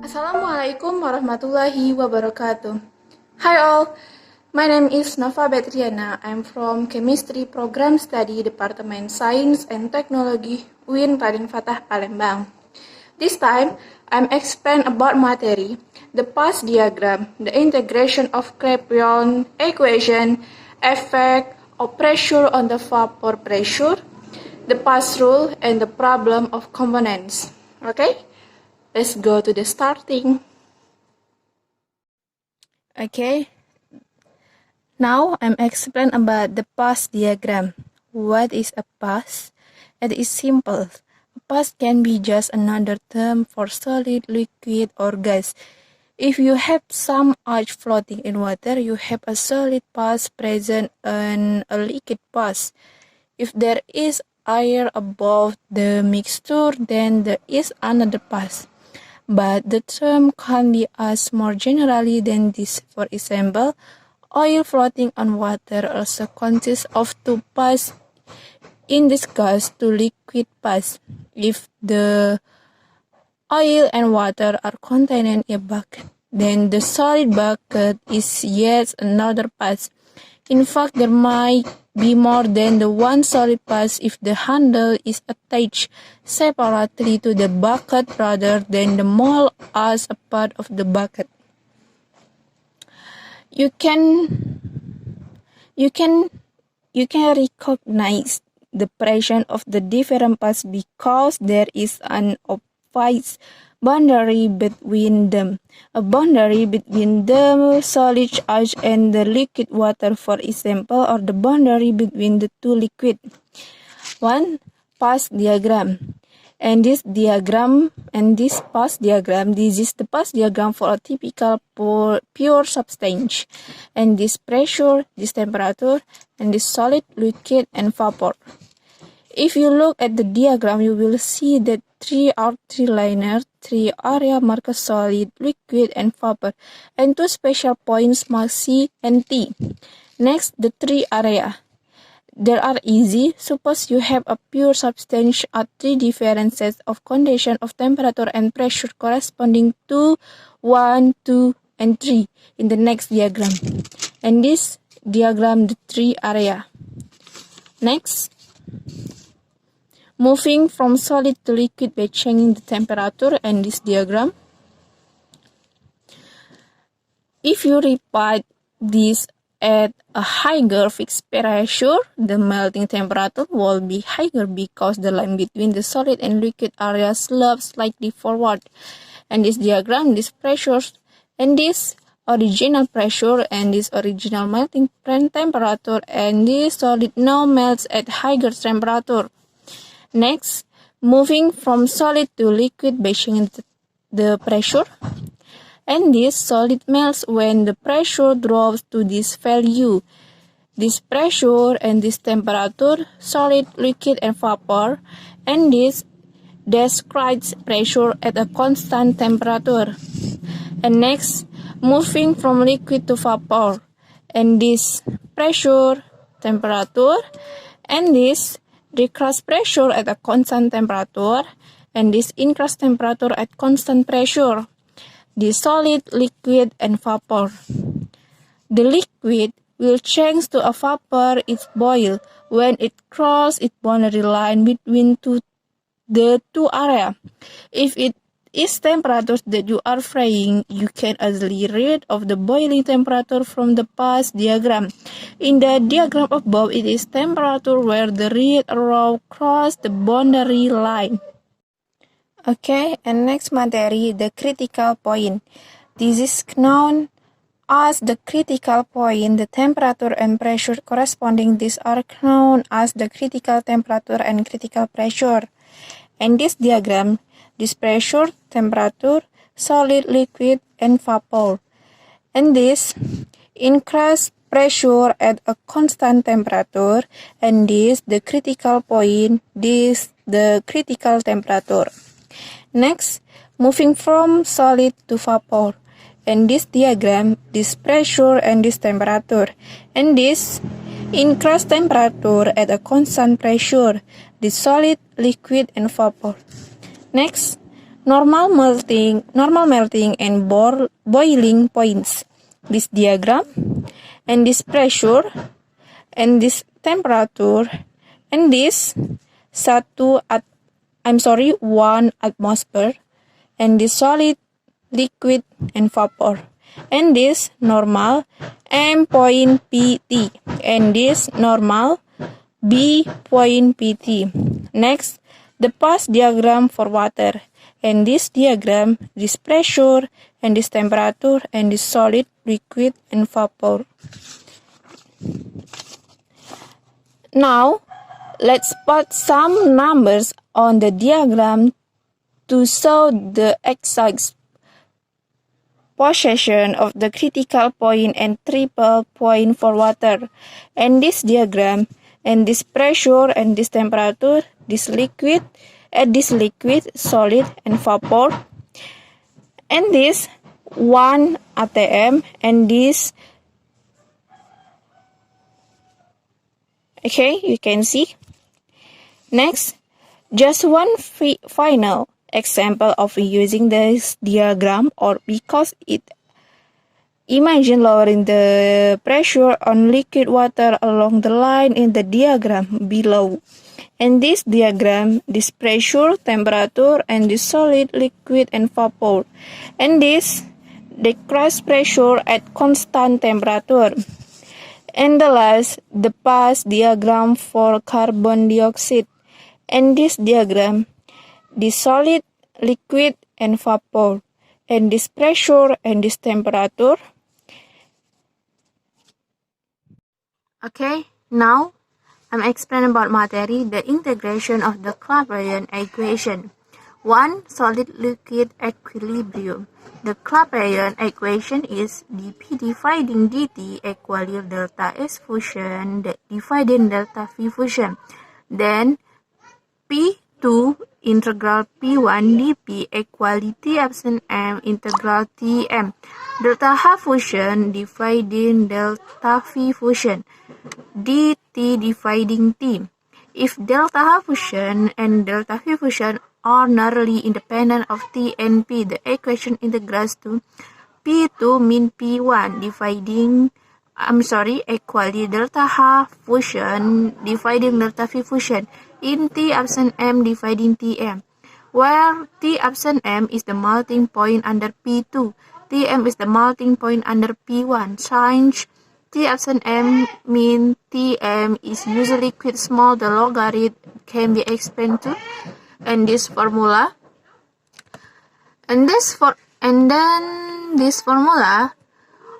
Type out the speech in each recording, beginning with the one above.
Assalamualaikum warahmatullahi wabarakatuh. Hi all, my name is Nova Betriana. I'm from Chemistry Program Study Department Science and Technology UIN Raden Fatah Palembang. This time, I'm explain about material, the path diagram, the integration of Clapeyron equation, effect of pressure on the vapor pressure, the path rule, and the problem of components. Okay? Let's go to the starting. Okay, now I'm explain about the path diagram. What is a path? It is simple. A path can be just another term for solid, liquid, or gas. If you have some ice floating in water, you have a solid path present in a liquid path. If there is air above the mixture, then there is another path. But the term can be asked more generally than this. For example, oil floating on water also consists of two paths. In this gas to liquid path, if the oil and water are contained in a bucket, then the solid bucket is yet another path. In fact, there might be more than the one solid path if the handle is attached separately to the bucket rather than the mold as a part of the bucket. You can recognize the presence of the different paths because there is an obvious boundary between them. A boundary between the solid ice and the liquid water, for example, or the boundary between the two liquids. One path diagram. And this path diagram, this is the path diagram for a typical pure substance. And this pressure, this temperature, and this solid, liquid, and vapor. If you look at the diagram, you will see that three linear, three area marked solid, liquid, and vapor, and two special points marked C and T. Next, the three area. They are easy. Suppose you have a pure substance at three different sets of conditions of temperature and pressure corresponding to 1, 2, and 3 in the next diagram. And this diagram, the three area. Next, moving from solid to liquid by changing the temperature and this diagram. If you repeat this at a higher fixed pressure, the melting temperature will be higher because the line between the solid and liquid area slopes slightly forward. And this diagram, this pressure and this original pressure and this original melting temperature and this solid now melts at higher temperature. Next, moving from solid to liquid by changing the pressure. And this solid melts when the pressure drops to this value. This pressure and this temperature, solid, liquid, and vapor. And this describes pressure at a constant temperature. And next, moving from liquid to vapor. And this pressure, temperature, and this decrease pressure at a constant temperature, and this increase temperature at constant pressure. The solid, liquid, and vapor. The liquid will change to a vapor its boil when it crosses its boundary line between the two areas. If it is temperature that you are frying, you can easily read of the boiling temperature from the path diagram. In the diagram above, it is temperature where the red arrow crosses the boundary line. Okay, and next material, the critical point. This is known as the critical point. The temperature and pressure corresponding these are known as the critical temperature and critical pressure. And this diagram, this pressure, temperature, solid, liquid, and vapor. And this increase pressure at a constant temperature, and this the critical point, this the critical temperature. Next, moving from solid to vapor. And this diagram, this pressure and this temperature. And this increase temperature at a constant pressure, the solid, liquid, and vapor. Next, normal melting and boiling points. This diagram, and this pressure, and this temperature, and this 1 atmosphere, and this solid, liquid, and vapor, and this normal M point PT, and this normal B point PT. Next, the path diagram for water, and this diagram, this pressure, and this temperature, and this solid, liquid, and vapor. Now, let's put some numbers on the diagram to show the exact position of the critical point and triple point for water. And this diagram, and this pressure, and this temperature, this liquid, solid, and vapor, and this 1 atm, and this, okay, you can see. Next, just one final example of using this diagram, or because it imagine lowering the pressure on liquid water along the line in the diagram below. And this diagram, this pressure, temperature, and this solid, liquid, and vapor. And this decrease pressure at constant temperature. And the last, the path diagram for carbon dioxide. And this diagram, the solid, liquid, and vapor, and this pressure, and this temperature. Okay, now I'm explaining about material, the integration of the Clapeyron equation. 1. Solid-liquid equilibrium. The Clapeyron equation is dP dividing dt equal delta S fusion dividing delta V fusion. Then P2 integral P1 dP equal T epsilon m integral Tm. Delta H fusion dividing delta V fusion. dt dividing T. If delta H fusion and delta V fusion are nearly independent of T and P, the equation integrates to P2 min P1 equally delta H fusion dividing delta V fusion in T epsilon m dividing Tm, where T epsilon m is the melting point under P2, Tm is the melting point under P1. Since T epsilon m mean Tm is usually quite small, the logarithm can be explained to, and this formula, and then this formula,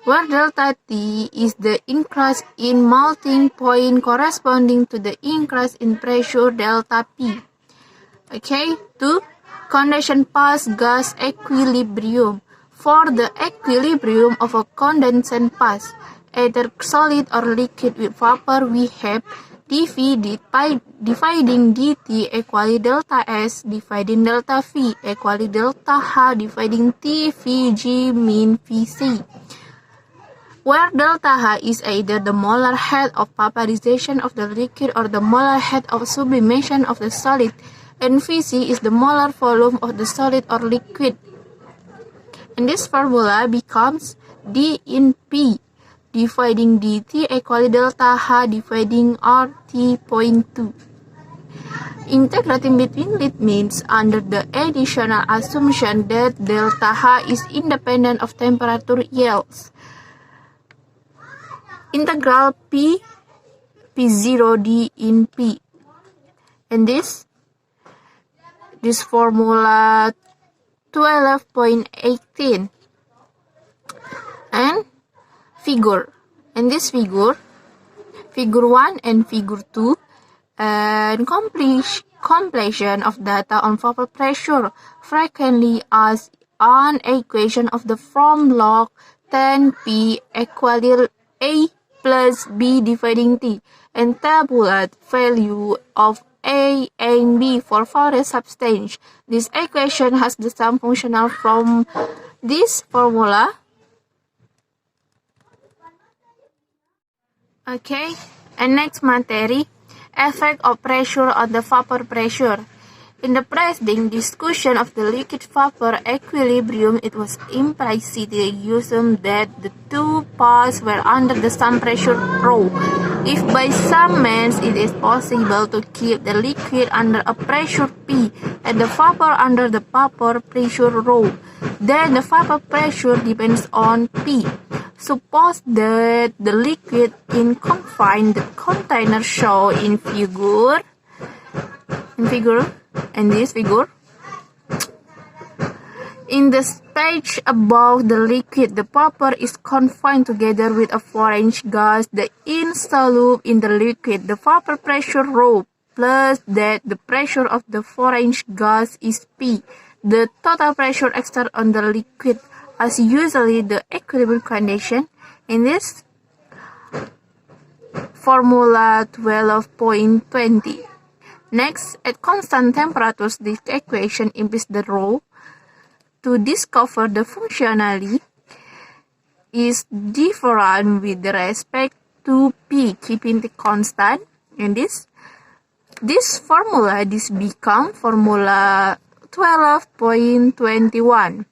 where delta T is the increase in melting point corresponding to the increase in pressure delta P. Okay, 2. Condensation path gas equilibrium. For the equilibrium of a condensation path, either solid or liquid with vapor, we have dV dividing dt equally delta S dividing delta V equally delta H dividing T Vg min Vc, where delta H is either the molar head of vaporization of the liquid or the molar head of sublimation of the solid, and Vc is the molar volume of the solid or liquid. And this formula becomes d in P dividing dt equally delta H dividing RT.2. Integrating between it means under the additional assumption that delta H is independent of temperature yields. Integral P0 d in P. And this formula 12.18 and figure. And this figure 1 and figure 2, and completion of data on vapor pressure, frequently as an equation of the form log 10P equal A plus B dividing T, and tabulate value of A and B for various substances. This equation has the sum functional from this formula. Okay, and next material, effect of pressure on the vapor pressure. In the preceding discussion of the liquid-vapor equilibrium, it was implicitly assumed that the two parts were under the same pressure ρ. If by some means it is possible to keep the liquid under a pressure P and the vapor under the vapor pressure ρ, then the vapor pressure depends on P. Suppose that the liquid in confined container shown in this figure. In the stage above the liquid, the vapor is confined together with a foreign gas, the insoluble in the liquid. The vapor pressure ρ plus that the pressure of the foreign gas is P. The total pressure exerted on the liquid as usually the equilibrium condition. In this formula 12.20. Next, at constant temperatures, this equation implies the ρ to discover the functionality is different with respect to P, keeping the constant. And this formula become formula 12.21.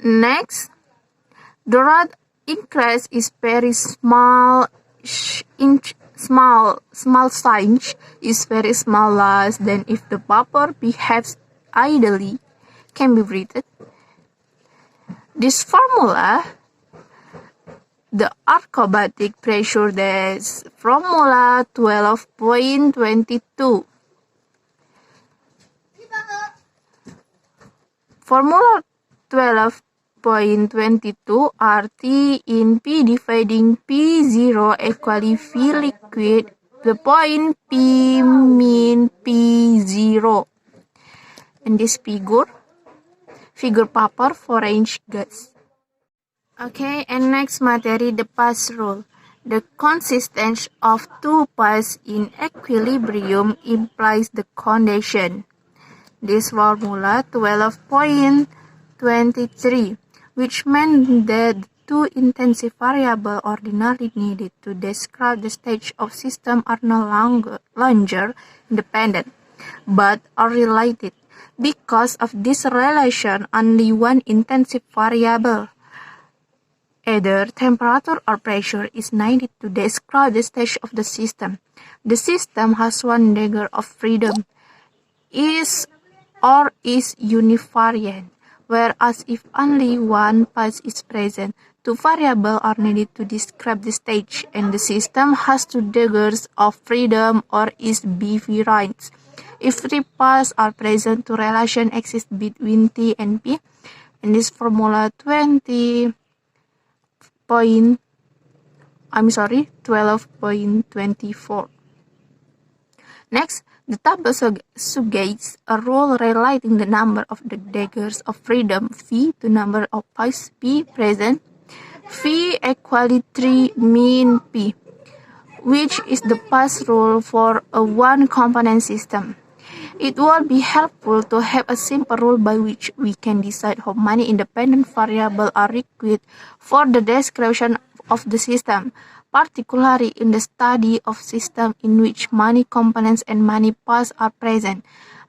Next, the rate increase is very small size is very small less than if the vapor behaves ideally can be written. This formula, the adiabatic pressure, that's formula 12.22. Formula 12.22 RT in P dividing P0 equally V liquid, the point P mean P0. In this figure vapor foreign gas. Okay, and next materi, the pass rule. The consistency of two parts in equilibrium implies the condition. This formula 12.23, which meant that the two intensive variables ordinarily needed to describe the stage of system are no longer independent, but are related. Because of this relation, only one intensive variable, either temperature or pressure, is needed to describe the stage of the system. The system has one degree of freedom, is univariate, whereas if only one part is present, two variables are needed to describe the stage, and the system has two degrees of freedom or is bivariate. If three parts are present, two relations exist between T and P, and this formula 12.24. Next, the table suggests a rule relating the number of the degrees of freedom V to number of parts P present. V equally 3 mean P, which is the pass rule for a one-component system. It would be helpful to have a simple rule by which we can decide how many independent variables are required for the description of the system, particularly in the study of systems in which many components and many parts are present.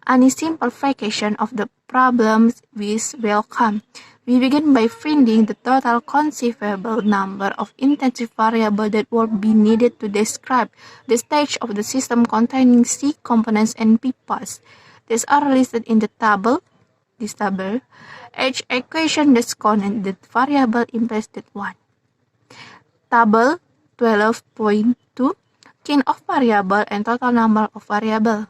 Any simplification of the problems is welcome. We begin by finding the total conceivable number of intensive variables that will be needed to describe the stage of the system containing C components and P parts. These are listed in the table. Each equation that contains the variable implies that one. Table 12.2, kind of variable and total number of variables.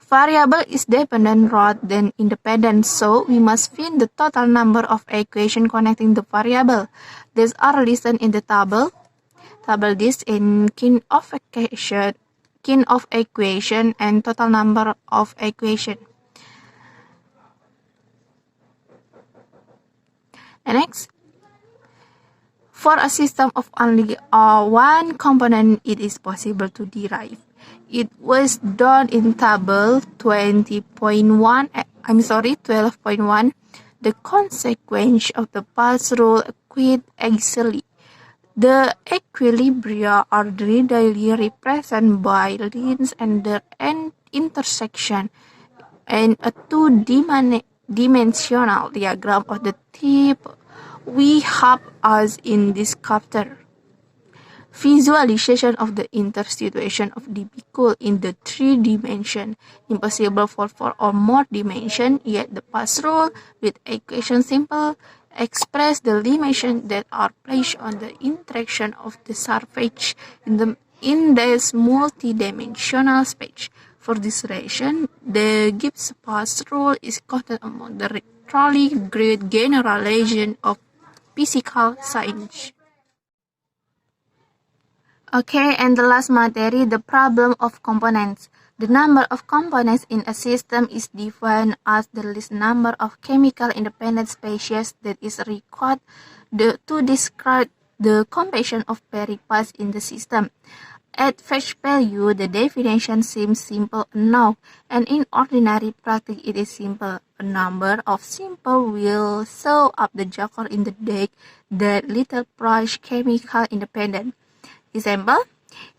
Variable is dependent rather than independent, so we must find the total number of equations connecting the variable. These are listed in the table. This in kind of equation and total number of equation. And next, for a system of only one component, it is possible to derive. It was done in table 12.1. The consequence of the pass rule quite easily. The equilibria are readily represented by lines and their intersection in a two-dimensional diagram of the type we have as in this chapter. Visualization of the intersituation of dB in the 3 dimension, impossible for 4 or more dimension, yet the path rule with equation simple express the limitations that are placed on the interaction of the surface in this multidimensional space. For this reason, the Gibbs path rule is counted among the truly great generalization of physical science. Okay, and the last material, the problem of components. The number of components in a system is defined as the least number of chemical independent species that is required to describe the combination of parts in the system. At face value, the definition seems simple enough, and in ordinary practice it is simple. A number of simple will show up the joker in the deck that little price chemical independent. Example,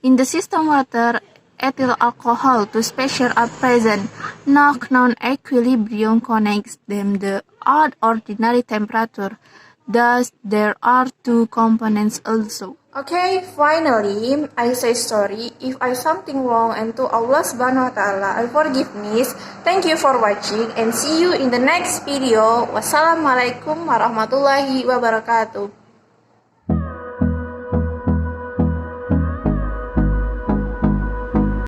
in the system water, ethyl alcohol, two species are present. No known equilibrium connects them at ordinary temperature. Thus, there are two components also. Okay, finally, I say sorry if I something wrong, and to Allah subhanahu wa ta'ala, I forgiveness. Thank you for watching and see you in the next video. Wassalamualaikum warahmatullahi wabarakatuh.